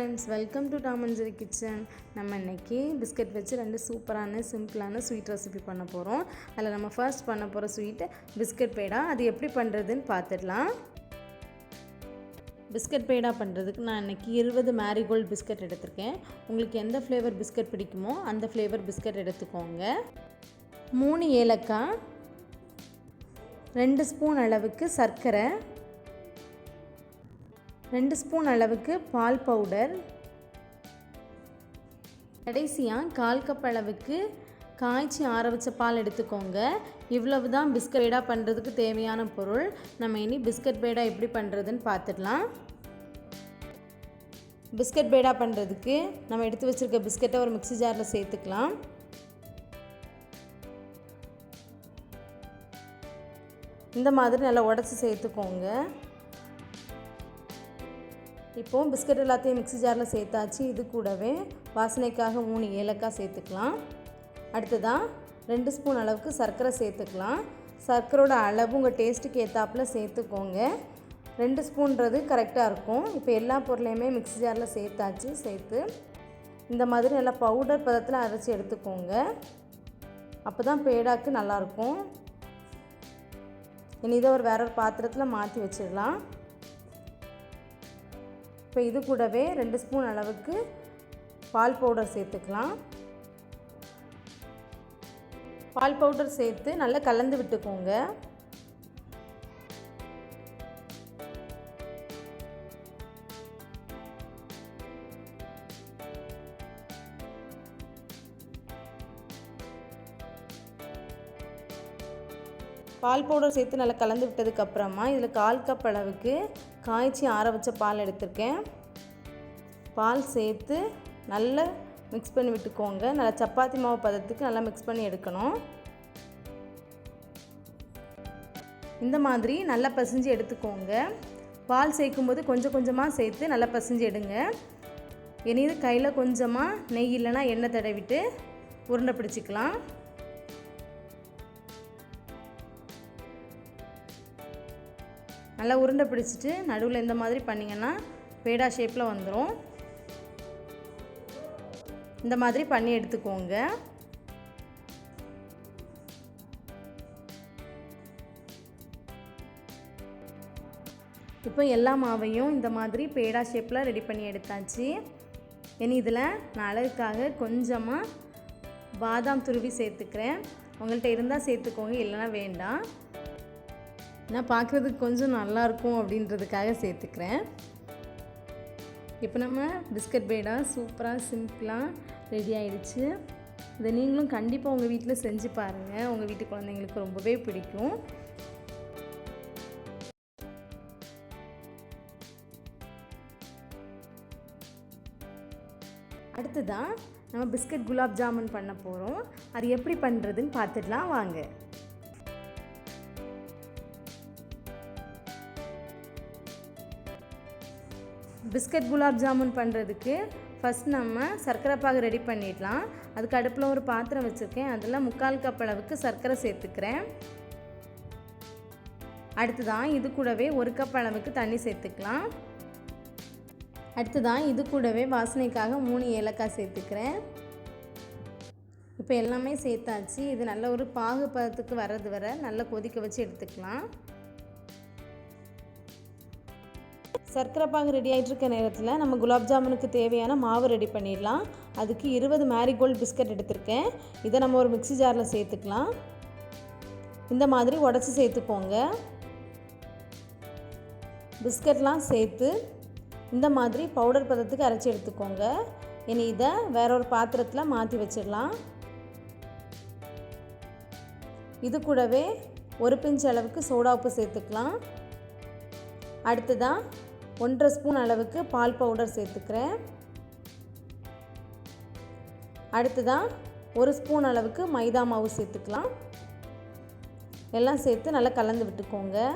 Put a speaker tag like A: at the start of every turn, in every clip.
A: Friends, welcome to Tom and Jerry kitchen. நம்ம இன்றைக்கி biscuit வச்சு 2 சூப்பரான சிம்பிளான ஸ்வீட் ரெசிபி பண்ண போகிறோம். அதில் நம்ம ஃபர்ஸ்ட் பண்ண போகிற ஸ்வீட் பிஸ்கட் பேடா. அது எப்படி பண்ணுறதுன்னு பார்த்துடலாம். பிஸ்கட் பேடா பண்ணுறதுக்கு நான் இன்றைக்கி 20 மேரிகோல்டு பிஸ்கட் எடுத்திருக்கேன். உங்களுக்கு எந்த ஃப்ளேவர் பிஸ்கட் பிடிக்குமோ அந்த ஃப்ளேவர் பிஸ்கட் எடுத்துக்கோங்க. 3 ஏலக்காய், 2 ஸ்பூன் அளவுக்கு சர்க்கரை, 2 ஸ்பூன் அளவுக்கு பால் பவுடர், கடைசியாக 1/4 கப் அளவுக்கு காய்ச்சி ஆற வச்ச பால் எடுத்துக்கோங்க. இவ்வளவு தான் பிஸ்கட் பேடா பண்ணுறதுக்கு தேவையான பொருள். நம்ம இனி பிஸ்கட் பேடா எப்படி பண்ணுறதுன்னு பார்த்துடலாம். பிஸ்கட் பேடா பண்ணுறதுக்கு நம்ம எடுத்து வச்சுருக்க பிஸ்கட்டை ஒரு மிக்ஸி ஜாரில் சேர்த்துக்கலாம். இந்த மாதிரி நல்லா உடச்சி சேர்த்துக்கோங்க. இப்போது பிஸ்கட் எல்லாத்தையும் மிக்ஸி ஜாரில் சேர்த்தாச்சு. இது கூடவே வாசனைக்காக 3 ஏலக்காய் சேர்த்துக்கலாம். அடுத்ததான் 2 ஸ்பூன் அளவுக்கு சர்க்கரை சேர்த்துக்கலாம். சர்க்கரோட அளவு உங்கள் டேஸ்ட்டுக்கு ஏற்றாப்பில் சேர்த்துக்கோங்க. 2 ஸ்பூன்றது கரெக்டாக இருக்கும். இப்போ எல்லா பொருளையுமே மிக்ஸி ஜாரில் சேர்த்து இந்த மாதிரி நல்லா பவுடர் பதத்தில் அரைச்சி எடுத்துக்கோங்க. அப்போ தான் பேடாக்கு நல்லாயிருக்கும். இனி இதை வேற ஒரு பாத்திரத்தில் மாற்றி வச்சிடலாம். இப்போ இது கூடவே 2 ஸ்பூன் அளவுக்கு பால் பவுடர் சேர்த்துக்கலாம். பால் பவுடர் சேர்த்து நல்லா கலந்து விட்டுக்கோங்க. பால் பவுடர் சேர்த்து நல்லா கலந்து விட்டதுக்கப்புறமா இதில் 1/4 கப் அளவுக்கு காய்ச்சி ஆற வச்ச பால் எடுத்திருக்கேன். பால் சேர்த்து நல்லா மிக்ஸ் பண்ணி விட்டுக்கோங்க. நல்லா சப்பாத்தி மாவு பதத்துக்கு நல்லா மிக்ஸ் பண்ணி எடுக்கணும். இந்த மாதிரி நல்லா பசிஞ்சு எடுத்துக்கோங்க. பால் சேர்க்கும்போது கொஞ்சம் கொஞ்சமாக சேர்த்து நல்லா பசிஞ்சு எடுங்க. இனி இது கையில் கொஞ்சமாக நெய் இல்லைன்னா எண்ணெய் தடவிட்டு உருண்டை பிடிச்சிக்கலாம். நல்லா உருண்டை பிடிச்சிட்டு நடுவில் இந்த மாதிரி பண்ணிங்கன்னா பேடா ஷேப்பில் வந்துடும். இந்த மாதிரி பண்ணி எடுத்துக்கோங்க. இப்போ எல்லா மாவையும் இந்த மாதிரி பேடா ஷேப்பில் ரெடி பண்ணி எடுத்தாச்சு. இனி இதில் நான் அழகுக்காக கொஞ்சமாக பாதாம் துருவி சேர்த்துக்கிறேன். உங்கள்கிட்ட இருந்தால் சேர்த்துக்கோங்க, இல்லைன்னா வேண்டாம். நான் பார்க்குறதுக்கு கொஞ்சம் நல்லாயிருக்கும் அப்படின்றதுக்காக சேர்த்துக்கிறேன். இப்போ நம்ம பிஸ்கட் பேடா சூப்பராக சிம்பிளாக ரெடி ஆகிடுச்சு. இதை நீங்களும் கண்டிப்பாக உங்கள் வீட்டில் செஞ்சு பாருங்கள். உங்கள் வீட்டு குழந்தைங்களுக்கு ரொம்பவே பிடிக்கும். அடுத்ததான் நம்ம பிஸ்கட் குலாப் ஜாமுன் பண்ண போகிறோம். அது எப்படி பண்ணுறதுன்னு பார்த்துடலாம் வாங்க. பிஸ்கட் குலாப் ஜாமுன் பண்ணுறதுக்கு ஃபஸ்ட் நம்ம சர்க்கரை பாகு ரெடி பண்ணிடலாம். அதுக்கு அடுப்பில் ஒரு பாத்திரம் வச்சுருக்கேன். அதில் 3/4 கப் அளவுக்கு சர்க்கரை சேர்த்துக்கிறேன். அடுத்ததான் இது கூடவே 1 கப் அளவுக்கு தண்ணி சேர்த்துக்கலாம். அடுத்ததான் இது கூடவே வாசனைக்காக 3 ஏலக்காய் சேர்த்துக்கிறேன். இப்போ எல்லாமே சேர்த்தாச்சு. இது நல்ல ஒரு பாகு பதத்துக்கு வர்றது வரை நல்லா கொதிக்க வச்சு எடுத்துக்கலாம். சர்க்கரை பாகு ரெடி ஆகிட்டு இருக்க நேரத்தில் நம்ம குலாப் ஜாமுனுக்கு தேவையான மாவு ரெடி பண்ணிடலாம். அதுக்கு 20 மேரிகோல்டு பிஸ்கட் எடுத்திருக்கேன். இதை நம்ம ஒரு மிக்ஸி ஜாரில் சேர்த்துக்கலாம். இந்த மாதிரி உடச்சி சேர்த்துக்கோங்க. பிஸ்கட்லாம் சேர்த்து இந்த மாதிரி பவுடர் பதத்துக்கு அரைச்சி எடுத்துக்கோங்க. இனி இதை வேற ஒரு பாத்திரத்தில் மாற்றி வச்சிடலாம். இது கூடவே 1 பிஞ்ச் அளவுக்கு சோடா உப்பு சேர்த்துக்கலாம். அடுத்ததான் 1/2 ஸ்பூன் அளவுக்கு பால் பவுடர் சேர்த்துக்கிறேன். அடுத்ததான் 1 ஸ்பூன் அளவுக்கு மைதா மாவு சேர்த்துக்கலாம். எல்லாம் சேர்த்து நல்லா கலந்து விட்டுக்கோங்க.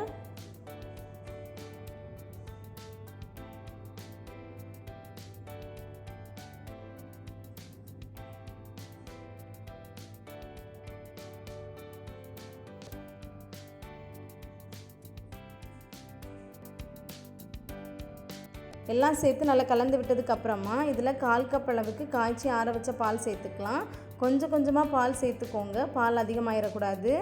A: எல்லாம் சேர்த்து நல்லா கலந்து விட்டதுக்கப்புறமா இதில் 1/4 கப் அளவுக்கு காய்ச்சி ஆற வச்ச பால் சேர்த்துக்கலாம். கொஞ்சம் கொஞ்சமாக பால் சேர்த்துக்கோங்க, பால் அதிகமாகிடக்கூடாது.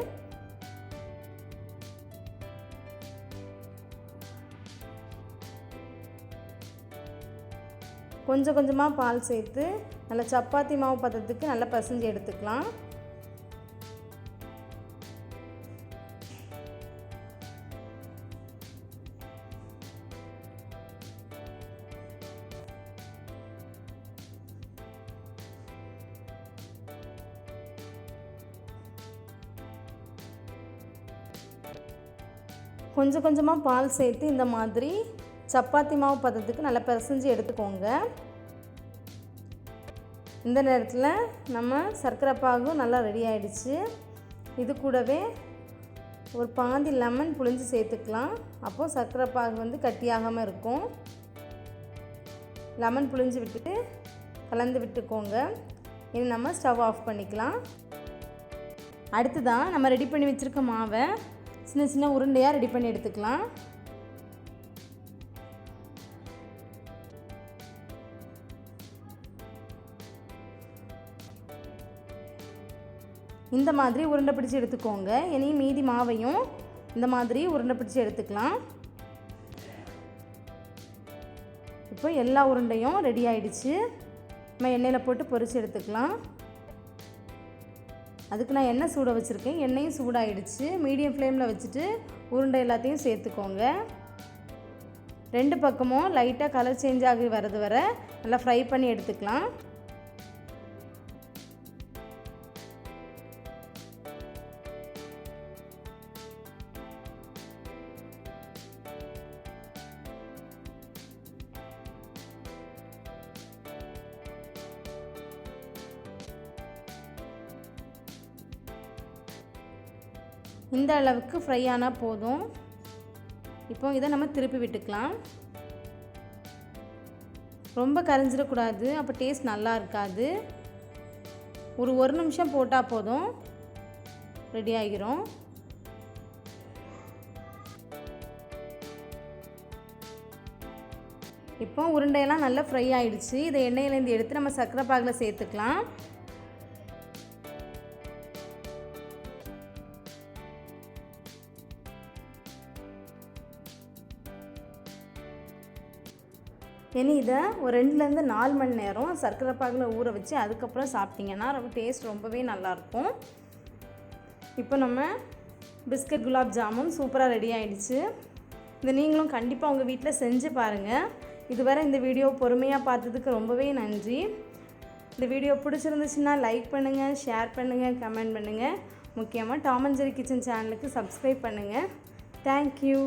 A: கொஞ்சம் கொஞ்சமாக பால் சேர்த்து நல்லா சப்பாத்தி மாவு பதத்துக்கு நல்லா பிசைஞ்சு எடுத்துக்கலாம். கொஞ்சம் கொஞ்சமாக பால் சேர்த்து இந்த மாதிரி சப்பாத்தி மாவு பதத்துக்கு நல்லா பிசைஞ்சு எடுத்துக்கோங்க. இந்த நேரத்தில் நம்ம சர்க்கரை பாகும் நல்லா ரெடி ஆகிடுச்சு. இது கூடவே ஒரு பாதி லெமன் புழிஞ்சு சேர்த்துக்கலாம். அப்போது சர்க்கரை பாகு கட்டியாகாமல் இருக்கும். லெமன் புழிஞ்சு விட்டுட்டு கலந்து விட்டுக்கோங்க. இனி நம்ம ஸ்டவ் ஆஃப் பண்ணிக்கலாம். அடுத்ததான் நம்ம ரெடி பண்ணி வச்சுருக்க மாவை சின்ன சின்ன உருண்டையாக ரெடி பண்ணி எடுத்துக்கலாம். இந்த மாதிரி உருண்டை பிடிச்சி எடுத்துக்கோங்க. இனி மீதி மாவையும் இந்த மாதிரி உருண்டை பிடிச்சி எடுத்துக்கலாம். இப்போ எல்லா உருண்டையும் ரெடி ஆகிடுச்சு. நம்ம எண்ணெயில் போட்டு பொரிச்சு எடுத்துக்கலாம். அதுக்கு நான் எண்ணெய் சூட வச்சுருக்கேன். எண்ணெயும் சூடாகிடுச்சு. மீடியம் ஃப்ளேமில் வச்சுட்டு உருண்டை எல்லாத்தையும் சேர்த்துக்கோங்க. 2 பக்கமும் லைட்டாக கலர் சேஞ்ச் ஆகி வரது வர நல்லா ஃப்ரை பண்ணி எடுத்துக்கலாம். இந்த அளவுக்கு ஃப்ரை ஆனால் போதும். இப்போ இதை நம்ம திருப்பி விட்டுக்கலாம். ரொம்ப கரைஞ்சிடக்கூடாது, அப்போ டேஸ்ட் நல்லா இருக்காது. ஒரு நிமிஷம் போட்டால் போதும், ரெடி ஆகிரும். இப்போ உருண்டையெல்லாம் நல்லா ஃப்ரை ஆகிடுச்சு. இதை எண்ணெயிலேருந்து எடுத்து நம்ம சர்க்கரை பாகில் சேர்த்துக்கலாம். இனி இதை ஒரு 2லேருந்து 4 மணி நேரம் சர்க்கரை பாகில் ஊற வச்சு அதுக்கப்புறம் சாப்பிட்டிங்கன்னா டேஸ்ட் ரொம்பவே நல்லாயிருக்கும். இப்போ நம்ம பிஸ்கட் குலாப் ஜாமுன் சூப்பராக ரெடி ஆகிடுச்சு. இதை நீங்களும் கண்டிப்பாக உங்கள் வீட்டில் செஞ்சு பாருங்கள். இதுவரை இந்த வீடியோ பொறுமையாக பார்த்ததுக்கு ரொம்பவே நன்றி. இந்த வீடியோ பிடிச்சிருந்துச்சுன்னா லைக் பண்ணுங்கள், ஷேர் பண்ணுங்கள், கமெண்ட் பண்ணுங்கள். முக்கியமாக டாம் அண்ட் ஜெரி கிச்சன் சேனலுக்கு சப்ஸ்கிரைப் பண்ணுங்கள். தேங்க்யூ.